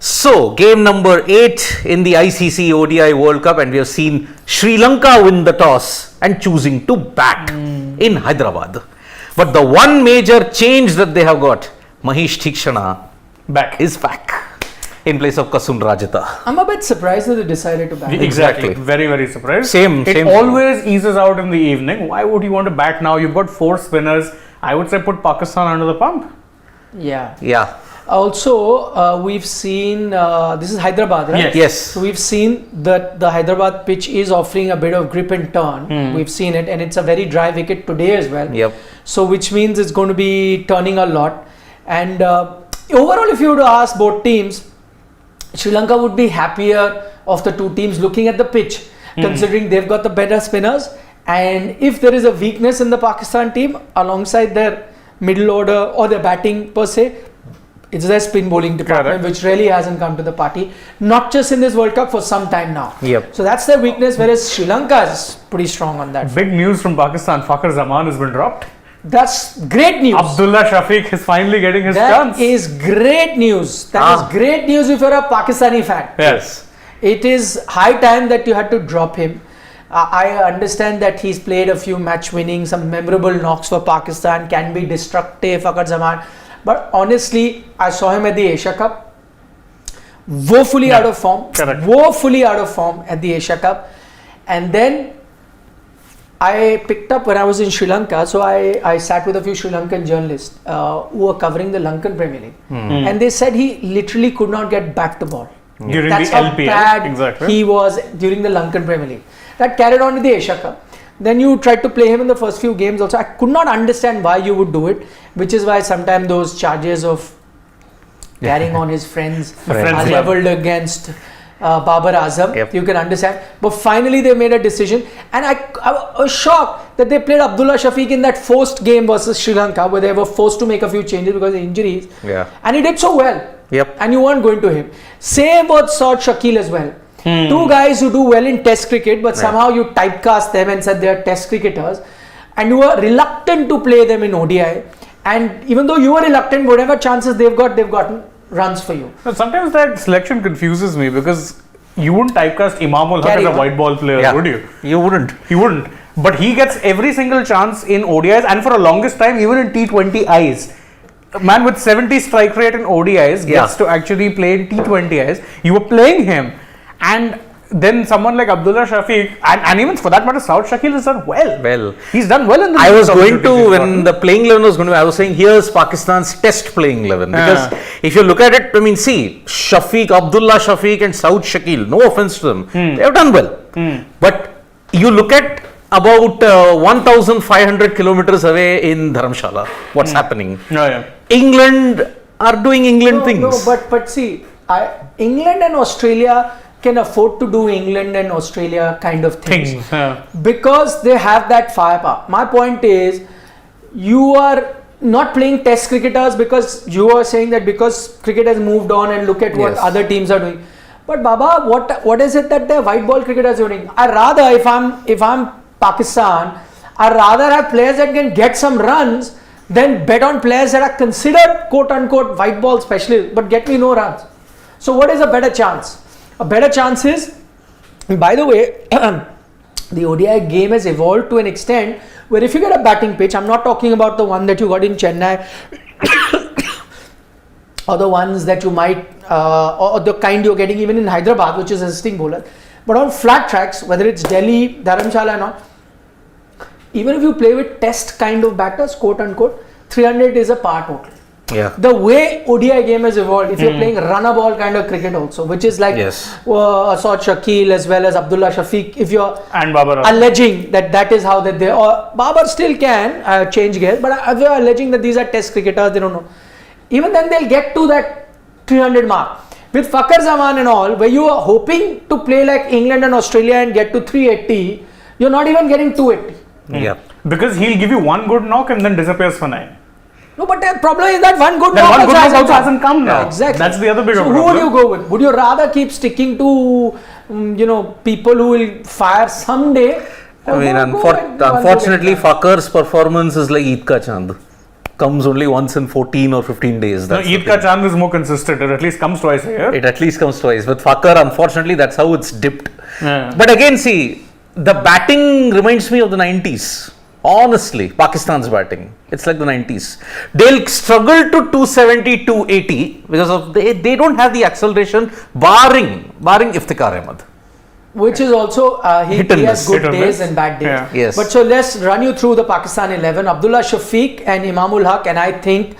So, game number 8 in the ICC ODI World Cup, and we have seen Sri Lanka win the toss and choosing to bat in Hyderabad. But the one major change that they have got, Mahesh Theekshana is back in place of Kasun Rajata. I'm a bit surprised that they decided to bat. Exactly. Very, very surprised. Same. It always eases out in the evening. Why would you want to bat now? You've got 4 spinners. I would say put Pakistan under the pump. Yeah. Also, we've seen, this is Hyderabad, right? Yes. So we've seen that the Hyderabad pitch is offering a bit of grip and turn. We've seen it, and it's a very dry wicket today as well. Yep. So which means it's going to be turning a lot. And overall, if you were to ask both teams, Sri Lanka would be happier of the two teams looking at the pitch, considering they've got the better spinners. And if there is a weakness in the Pakistan team alongside their middle order or their batting per se, it's their spin bowling department, which really hasn't come to the party, not just in this World Cup, for some time now. Yep. So that's their weakness, whereas Sri Lanka is pretty strong on that. Big news from Pakistan. Fakhar Zaman has been dropped. That's great news. Abdullah Shafiq is finally getting his chance. That is great news. That is great news if you're a Pakistani fan. Yes. It is high time that you had to drop him. I understand that he's played a few match winnings, some memorable knocks for Pakistan, can be destructive, Fakhar Zaman. But honestly, I saw him at the Asia Cup, woefully out of form. Woefully out of form at the Asia Cup. And then I picked up when I was in Sri Lanka, so I sat with a few Sri Lankan journalists who were covering the Lankan Premier League. And they said he literally could not get back the ball. During That's the how LPL. bad Exactly. he was during the Lankan Premier League. That carried on to the Asia Cup. Then you tried to play him in the first few games also. I could not understand why you would do it, which is why sometimes those charges of carrying on his friends are leveled against Babar Azam. Yep. You can understand. But finally they made a decision, and I was shocked that they played Abdullah Shafiq in that forced game versus Sri Lanka, where they were forced to make a few changes because of injuries. Yeah. And he did so well. Yep. And you weren't going to him. Same with Saud Shakil as well. Two guys who do well in test cricket, but somehow you typecast them and said they are test cricketers, and you were reluctant to play them in ODI. And even though you were reluctant, whatever chances they've gotten runs for you. But sometimes that selection confuses me, because you wouldn't typecast Imam ul Haq as a white ball player, would you? You wouldn't. He wouldn't. But he gets every single chance in ODIs, and for a longest time, even in T20Is. A man with 70 strike rate in ODIs gets to actually play in T20Is. You were playing him. And then someone like Abdullah Shafiq, and even for that matter, Saud Shakil has done well. He's done well in the I was going to, when the playing 11 was going to, I was saying, here's Pakistan's test playing 11. Because if you look at it, I mean, see, Shafiq, Abdullah Shafiq and Saud Shakil, no offense to them, they have done well. But you look at about 1,500 kilometers away in Dharamshala, what's happening. England are doing England things. No, but see, England and Australia can afford to do England and Australia kind of things. Because they have that firepower. My point is, you are not playing test cricketers because you are saying that because cricket has moved on and look at what other teams are doing. But Baba, what is it that the white ball cricketers are doing? I rather, if I'm Pakistan, I rather have players that can get some runs than bet on players that are considered quote unquote white ball specialists but get me no runs. So what is a better chance? A better chance is, by the way, the ODI game has evolved to an extent where if you get a batting pitch, I'm not talking about the one that you got in Chennai or the ones that you might, or the kind you're getting even in Hyderabad, which is assisting bowler, but on flat tracks, whether it's Delhi, Dharamshala or not, even if you play with test kind of batters, quote unquote, 300 is a par total. The way ODI game has evolved, if you're playing run a ball kind of cricket also, which is like Saud Shakil as well as Abdullah Shafiq, if you're alleging that is how that they, or Babar still can change gears, but if you're alleging that these are test cricketers, they don't know. Even then they'll get to that 300 mark. With Fakhar Zaman and all, where you are hoping to play like England and Australia and get to 380, you're not even getting 280. Because he'll give you one good knock and then disappears for 9. No, but the problem is that one good knock also hasn't come now. Exactly. That's the other bigger problem. Who would you go with? Would you rather keep sticking to, people who will fire someday? I mean, unfortunately, Fakhar's performance is like Eid Ka Chand. comes only once in 14 or 15 days. No, That's the Eid ka thing. chand is more consistent. It at least comes twice a year. It at least comes twice. With Fakar, unfortunately, that's how it's dipped. Yeah. But again, see, the batting reminds me of the 90s. Honestly, Pakistan's batting. It's like the 90s. They'll struggle to 270, 280 because of they don't have the acceleration, barring Iftikhar Ahmed. Which is also he Hit and has miss. good Hit and days miss. and bad days. Yeah. Yes. But so let's run you through the Pakistan 11. Abdullah Shafiq and Imamul Haq, and I think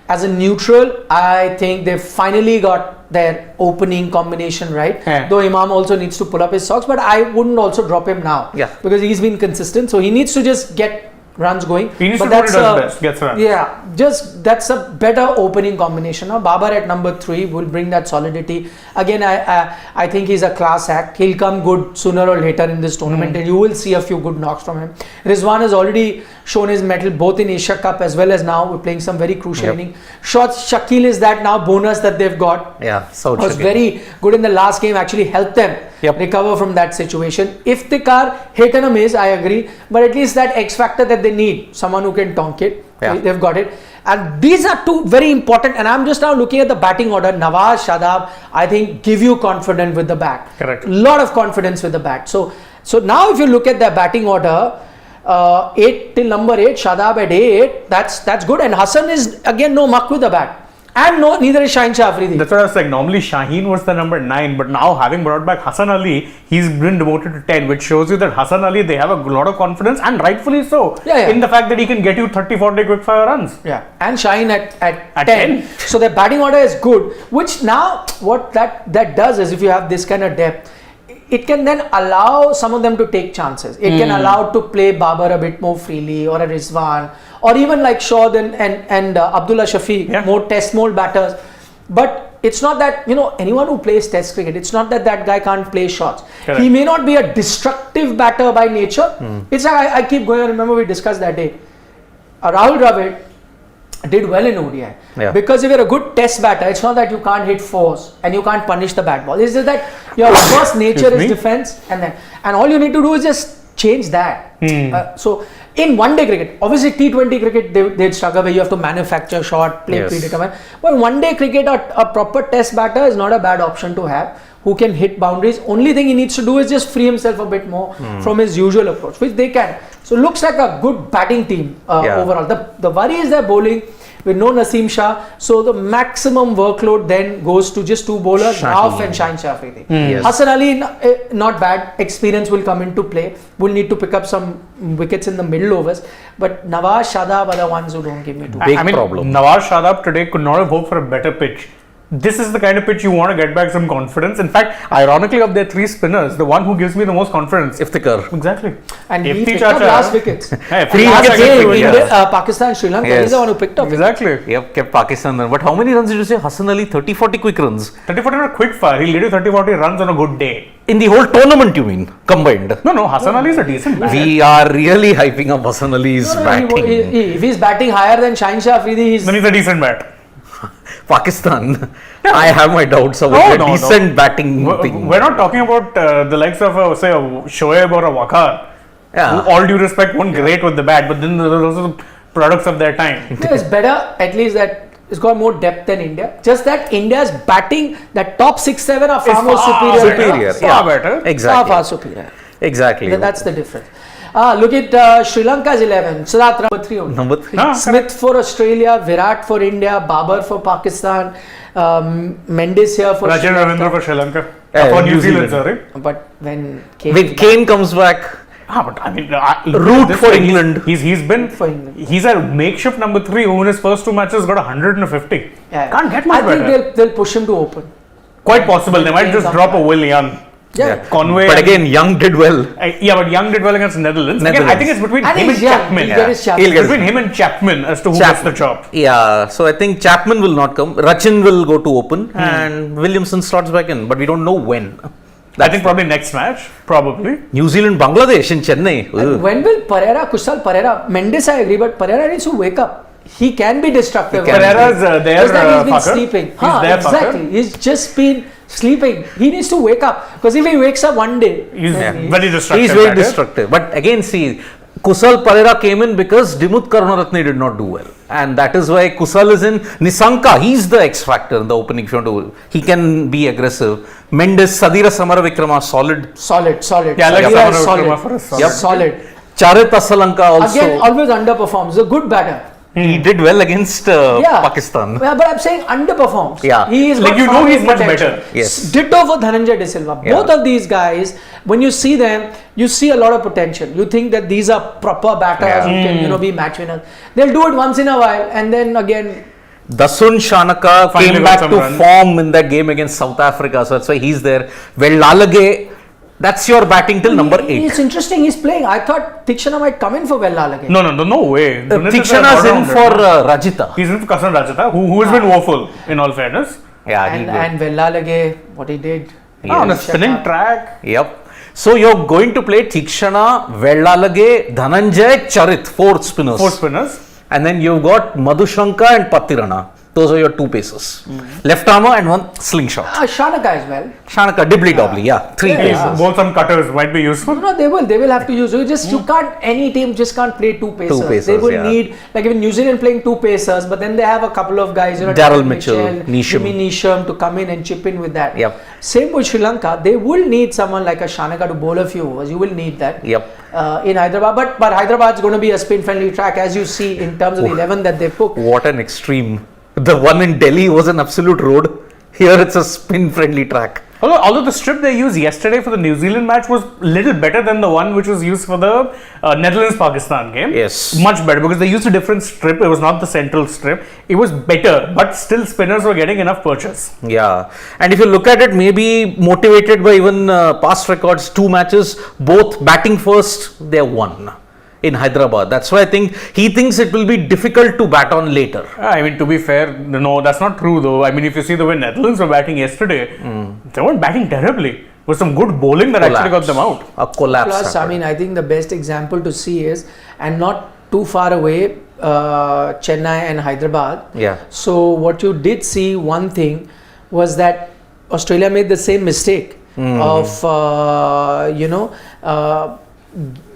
as a neutral, I think they've finally got their opening combination right. Yeah. Though Imam also needs to pull up his socks, but I wouldn't also drop him now. Yeah. Because he's been consistent, so he needs to just get runs going. He needs But to do what he does best, gets runs. Yeah, just that's a better opening combination. Now Babar at number 3 will bring that solidity. Again, I think he's a class act. He'll come good sooner or later in this tournament, and you will see a few good knocks from him. Rizwan has already shown his mettle both in Asia Cup as well as now. We're playing some very crucial innings. Shots, Shakil is that now bonus that they've got. Yeah, South Was Shakil. very good in the last game, actually helped them recover from that situation. If the car hit and a miss, I agree, but at least that X factor that they need, someone who can tonk it, they've got it. And these are two very important, and I'm just now looking at the batting order. Nawaz, Shadab, I think give you confidence with the bat. Correct. Lot of confidence with the bat. So now if you look at the batting order, 8 till number 8, Shadab at 8, that's good. And Hassan is again no muck with the bat. And neither is Shaheen Shah Afridi. That's what I was saying. Normally Shaheen was the number 9, but now having brought back Hassan Ali, he's been demoted to 10, which shows you that Hassan Ali, they have a lot of confidence, and rightfully so, in the fact that he can get you 30-40 quick fire runs. Yeah, and Shaheen at 10. 10. So their batting order is good, which now what that does is if you have this kind of depth, it can then allow some of them to take chances. It can allow to play Babar a bit more freely, or a Rizwan, or even like Shod and Abdullah Shafiq, more test mode batters. But it's not that, anyone who plays test cricket, it's not that guy can't play shots. Correct. He may not be a destructive batter by nature. It's like I keep going, I remember we discussed that day. Rahul Dravid did well in ODI. Because if you're a good test batter, it's not that you can't hit fours and you can't punish the bat ball. It's just that your first nature is defense, and all you need to do is just change that. So in one day cricket, obviously T20 cricket they'd struggle where you have to manufacture shot, play predetermined. But one day cricket, a proper test batter is not a bad option to have, who can hit boundaries. Only thing he needs to do is just free himself a bit more from his usual approach, which they can. So looks like a good batting team overall. The worry is their bowling with no Naseem Shah. So the maximum workload then goes to just two bowlers, Rauf and Shaheen Shah Afridi. Hassan Ali, not bad. Experience will come into play. Will need to pick up some wickets in the middle overs. But Nawaz, Shadab are the ones who don't give me too Big problem. Nawaz Shadab today could not have hoped for a better pitch. This is the kind of pitch you want to get back some confidence. In fact, ironically, of their 3 spinners, the one who gives me the most confidence. Iftikhar. Exactly. And he picked up last wickets. Pakistan, Sri Lanka, he's the one who picked up. Exactly. Yep, kept Pakistan there. But how many runs did you say? Hassan Ali, 30-40 quick runs. 30-40 are quick fire. He'll lead you 30-40 runs on a good day. In the whole tournament, you mean? Combined? No, Hassan Ali is a decent batter. We are really hyping up Hassan Ali's batting. If he's batting higher than Shaheen Shah Afridi, then he's a decent bat. Pakistan, I have my doubts about a decent batting thing. We're not talking about the likes of, say, a Shoaib or a Waqar, who, all due respect, weren't great with the bat, but then there's also products of their time. It's better, at least that it's got more depth than India. Just that India's batting, that top 6-7 are far more superior. Far better. Exactly. Far superior. Exactly. That's the difference. Look at Sri Lanka's 11. Siddharth number 3 only. Number 3. Smith for Australia, Virat for India, Babar for Pakistan, Mendes here for Rachin Ravindra for Sri Lanka. For New Zealand, sorry. But when Kane comes back, but I mean, root for England. He's been for England. He's a makeshift number 3 who in his first 2 matches got 150. Can't get much better. I think they'll push him to open. Quite possible. They might just drop a Will Young. Conway. But again, Young did well. But Young did well against Netherlands. Again, I think it's between him and Chapman. Between him and Chapman as to who gets the job. Yeah, so I think Chapman will not come. Rachin will go to open and Williamson slots back in, but we don't know when. I think probably next match, probably. New Zealand, Bangladesh in Chennai. When will Kushal Pereira, Mendes I agree, but Pereira needs to wake up. He can be destructive. Pereira's there. He's been sleeping. Exactly. He's just been sleeping. He needs to wake up, because if he wakes up one day, he's very destructive. He's very destructive. But again, see, Kusal Pereira came in because Dimuth Karunaratne did not do well. And that is why Kusal is in. Nisanka, he's the X factor in the opening. If you want to, he can be aggressive. Mendes, Sadira Samaravikrama, solid. Solid. Yeah, like Sadira is Samaravikrama for a solid. Solid. Charit Asalanka also. Again, always underperforms. He's a good batter. He did well against Pakistan. Yeah, but I'm saying underperforms. Yeah. He is Like, he's much better. Yes. Ditto for Dhananjay De Silva. Yeah. Both of these guys, when you see them, you see a lot of potential. You think that these are proper batters who can, be match winners. They'll do it once in a while, and then again. Dasun Shanaka Finally came got back some to runs. form in that game against South Africa, so that's why he's there. Vellalage, that's your batting till number 8. It's interesting. He's playing. I thought Tikshana might come in for Vellalage. No way. Tikshana's in for Rajita. He's in for Kasan Rajata, who has been woeful, in all fairness. Yeah, And Vellalage, what he did. On a spinning track. Yep. So you're going to play Tikshana, Vellalage, Dhananjay, Charit, 4 spinners. 4 spinners. And then you've got Madhushanka and Patirana. Those are your 2 pacers. Left armour and 1 slingshot. Shanaka as well. Shanaka, dibbly-dobbly, 3 pacers. Both some cutters might be useful. No, they will have to use. You can't. Any team just can't play 2 pacers. 2 pacers, they will need, like even New Zealand playing 2 pacers, but then they have a couple of guys, Daryl Mitchell, Neesham. Jimmy Neesham to come in and chip in with that. Yep. Same with Sri Lanka. They will need someone like a Shanaka to bowl a few overs. You will need that. Yep. In Hyderabad, but Hyderabad is going to be a spin-friendly track, as you see in terms of the 11 that they put. What an extreme. The one in Delhi was an absolute road. Here it's a spin-friendly track. Although the strip they used yesterday for the New Zealand match was little better than the one which was used for the Netherlands-Pakistan game. Yes. Much better because they used a different strip. It was not the central strip. It was better, but still spinners were getting enough purchase. Yeah. And if you look at it, maybe motivated by even past records, 2 matches, both batting first, they won in Hyderabad. That's why I think he thinks it will be difficult to bat on later. I mean, to be fair, no, that's not true though. I mean, if you see the way Netherlands were batting yesterday, they weren't batting terribly. It was some good bowling that actually got them out. A collapse. Plus, happened. I mean, I think the best example to see is, and not too far away, Chennai and Hyderabad. Yeah. So what you did see, one thing was that Australia made the same mistake of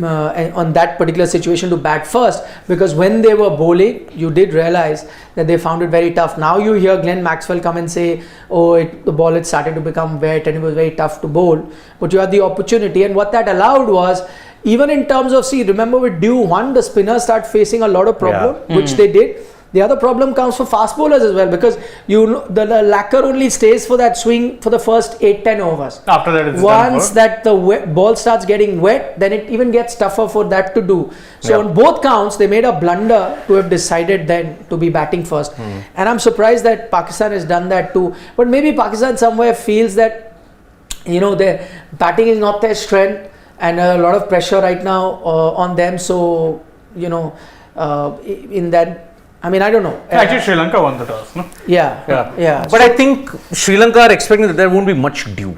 on that particular situation to bat first, because when they were bowling, you did realize that they found it very tough. Now you hear Glenn Maxwell come and say, the ball had started to become wet and it was very tough to bowl, but you had the opportunity, and what that allowed was, even in terms of, remember with Dew 1, the spinners start facing a lot of problem, which they did. The other problem comes for fast bowlers as well, because the lacquer only stays for that swing for the first 8-10 overs. After that, it's once that the ball starts getting wet, then it even gets tougher for that to do. So on both counts, they made a blunder to have decided then to be batting first. And I'm surprised that Pakistan has done that too. But maybe Pakistan somewhere feels that their batting is not their strength, and a lot of pressure right now on them. So in that. I mean, I don't know. Actually, Sri Lanka won the toss, no? Yeah. But I think Sri Lanka are expecting that there won't be much dew.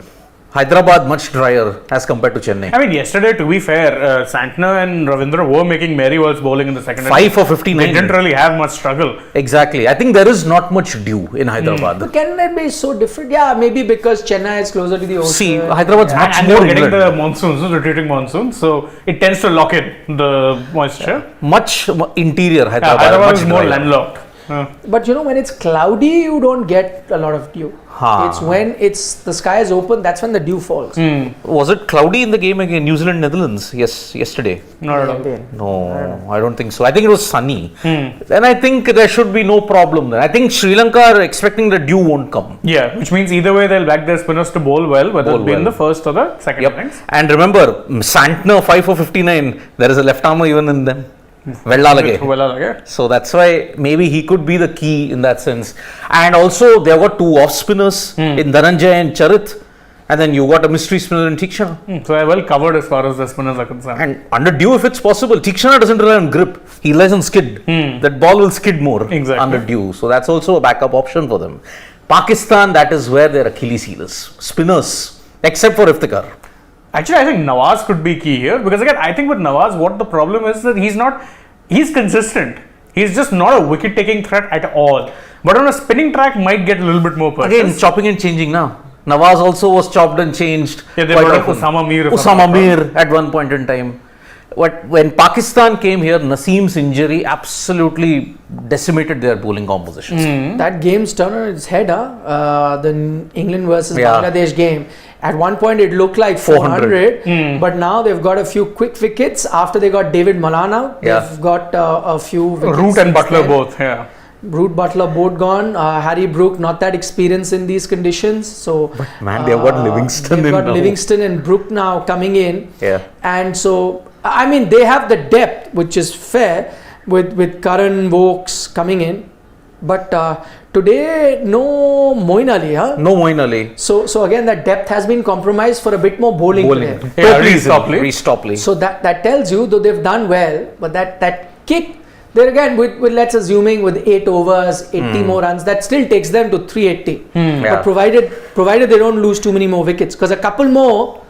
Hyderabad much drier as compared to Chennai. I mean, yesterday, to be fair, Santner and Ravindra were making merry whilst bowling in the second. 5 for 59. They didn't really have much struggle. Exactly. I think there is not much dew in Hyderabad. But can that be so different? Yeah, maybe because Chennai is closer to the ocean. See, Hyderabad's much And more they're getting inland. the monsoons, the retreating monsoon, so it tends to lock in the moisture. Much interior Hyderabad. Hyderabad much is more drier. landlocked. But when it's cloudy, you don't get a lot of dew. It's when the sky is open, that's when the dew falls. Was it cloudy in the game against New Zealand Netherlands? Yes, yesterday. Not at all. No, I don't think so. I think it was sunny. Then I think there should be no problem there. I think Sri Lanka are expecting the dew won't come. Yeah, which means either way they'll back their spinners to bowl well, whether it be in the first or the second innings. And remember, Santner 5 for 59. There is a left armour even in them. Vellalage. So that's why maybe he could be the key in that sense. And also they have got 2 off spinners in Dhananjay and Charit, and then you got a mystery spinner in Tikshana. So they're well covered as far as the spinners are concerned. And under dew, if it's possible, Tikshana doesn't rely on grip. He relies on skid. That ball will skid more under dew. So that's also a backup option for them. Pakistan, that is where their Achilles heel is. Spinners, except for Iftikhar. Actually, I think Nawaz could be key here, because again, I think with Nawaz, what the problem is that he's consistent. He's just not a wicket-taking threat at all. But on a spinning track, might get a little bit more purchase. Again, chopping and changing now. Nawaz also was chopped and changed. Yeah, they brought up Usama Mir. Usama Mir at one point in time. when Pakistan came here, Naseem's injury absolutely decimated their bowling compositions. That game's turned on its head, the England versus Yeah. Bangladesh game. At one point, it looked like 400, but now they've got a few quick wickets after they got David Malan out. Yeah. They've got a few wickets. Root and since Butler then. both, yeah. Root, Butler both gone. Harry Brook not that experienced in these conditions. So, Man, they've got Livingston they've in got now. Livingston and Brook now coming in. Yeah. And so, I mean, they have the depth, which is fair with Karan Vokes coming in. But today, no Moeen Ali, huh? No Moeen Ali. So again, that depth has been compromised for a bit more bowling. Bowling. Today. Yeah, Totally Reece Topley. So that tells you, though they've done well, but that kick there again, with let's assuming with 8 overs, 80 more runs, that still takes them to 380. Yeah. But provided they don't lose too many more wickets, because a couple more,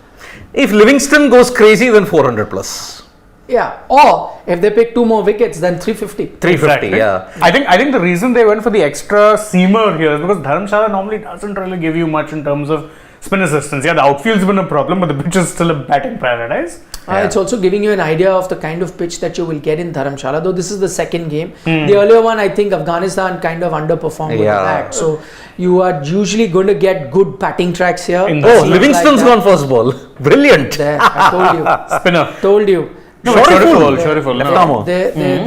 If Livingston goes crazy, then 400 plus. yeah, or if they pick 2 more wickets, then 350. 350, Exactly. yeah. I think the reason they went for the extra seamer here is because Dharamshala normally doesn't really give you much in terms of spin assistance. Yeah, the outfield's been a problem, but the pitch is still a batting paradise. Yeah. It's also giving you an idea of the kind of pitch that you will get in Dharamshala, though this is the second game. The earlier one, I think Afghanistan kind of underperformed with Yeah. that. So you are usually going to get good batting tracks here. In the Oh, Like Livingston's that. gone first ball. Brilliant. There, I told you. Spinner. Told you. No, Shoriful. Shoriful. Left No. arm.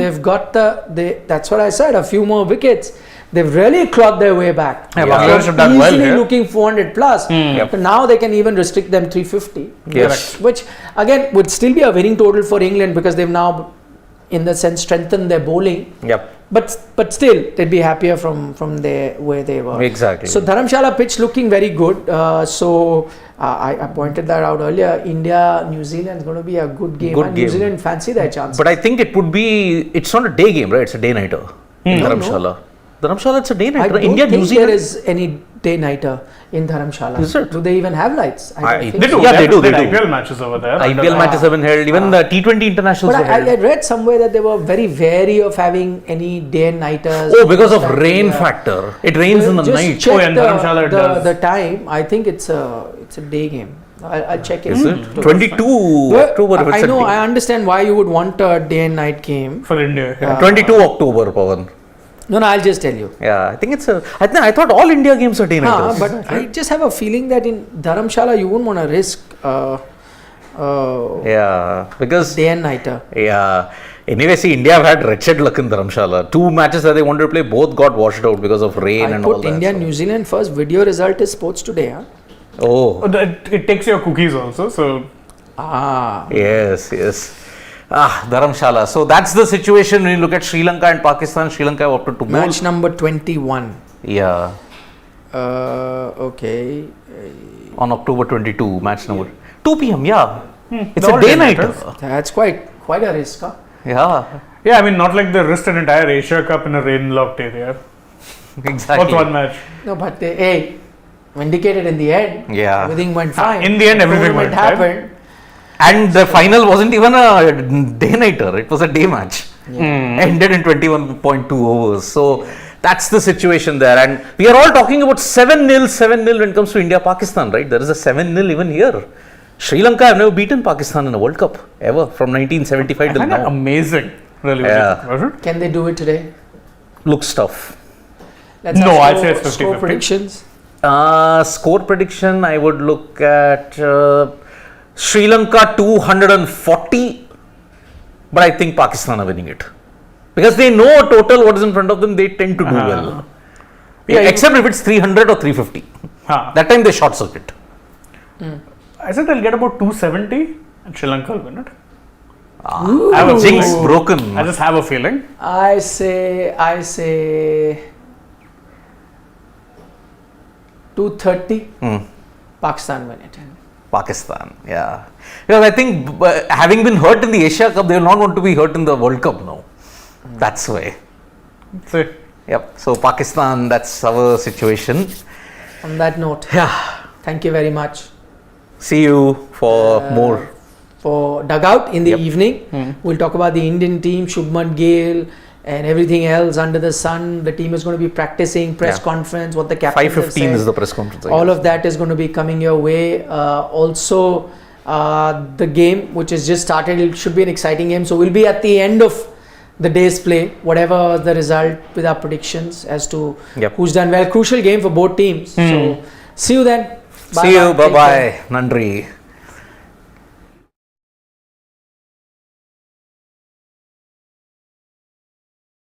They've got that's what I said, a few more wickets. They've really clawed their way back. Yeah, They're Bangladesh have done well easily here. looking 400 plus. Yep. So now they can even restrict them 350. Yes. Which again would still be a winning total for England because they've now, in the sense, strengthened their bowling. Yep. But still, they'd be happier from where they were. Exactly. So Dharamshala pitch looking very good. I pointed that out earlier. India, New Zealand is going to be a good game. Good and New game. Zealand fancy their chances. But I think it would be, it's not a day game, right? It's a day nighter in No, no. Dharamshala. Dharamshala, it's a day I nighter. don't India, think New Zealand. there is any day nighter in Dharamshala. Is it? Do they even have lights? I don't think They so. do. Yeah, they have do, they played do. IPL matches over there. IPL matches have been held. Even the T20 internationals But were I held. read somewhere that they were very wary of having any day and nighters. Oh, because of That, rain yeah. factor. It rains in the Just night. check Oh, yeah, in Dharamshala it does. the time. I think it's a day game. I'll check it. Is it? 22 Well, October. if I it's a know. day. I understand why you would want a day and night game. For India. Yeah. 22 October, Pawan. No, I'll just tell you. Yeah, I think it's a. I thought all India games are day nighters. But I just have a feeling that in Dharamshala you wouldn't want to risk Yeah, because day and nighter. yeah. Anyway, see, India have had wretched luck in Dharamshala. 2 matches that they wanted to play, both got washed out because of rain I and all put that. India so- New Zealand first. Video result is sports today. Huh? Oh, It takes your cookies also. So yes. Dharamshala. So that's the situation when you look at Sri Lanka and Pakistan. Sri Lanka have opted to bowl. Match number 21. Yeah, Okay. on October 22, match number 2 p.m. Yeah, it's they're a all day day nighter. nighters. That's quite a risk. Huh? Yeah, yeah, I mean not like they risked an entire Asia Cup in a rain-locked area. exactly. What's one match? No, but hey, vindicated in the end. Yeah. Everything went fine. In the end, everything Tournament went fine. happened. And the final wasn't even a day nighter; it was a day match. Ended in 21.2 overs. So that's the situation there. And we are all talking about 7-0 when it comes to India Pakistan, right? There is a 7-0 even here. Sri Lanka have never beaten Pakistan in a World Cup ever from 1975 till Isn't that now. amazing? Really? Yeah. Was it? Can they do it today? Looks tough. Let's No, have I'd say it's score 50-50. predictions. Score prediction, I would look at Sri Lanka 240, but I think Pakistan are winning it. Because they know total what is in front of them, they tend to do well. Yeah, Except if it's 300 or 350. Huh. That time they short circuit. I said they'll get about 270 and Sri Lanka will win it. Ooh. I have a Jinx feeling. broken. I just have a feeling. I say 230. Pakistan win it. Pakistan, yeah. Because I think having been hurt in the Asia Cup, they will not want to be hurt in the World Cup now. That's why. So, Yep. So Pakistan, that's our situation. On that note, Yeah. thank you very much See you for more. for Dugout in the Yep. evening. We'll talk about the Indian team, Shubman Gill, and everything else under the sun. The team is going to be practicing, press Yeah. conference, what the captain 5:15 is the press conference. I All guess. of that is going to be coming your way. Also, The game, which has just started, it should be an exciting game. So we'll be at the end of the day's play, whatever the result, with our predictions as to who's done well. Crucial game for both teams. So see you then. See you. Bye bye. Nandri.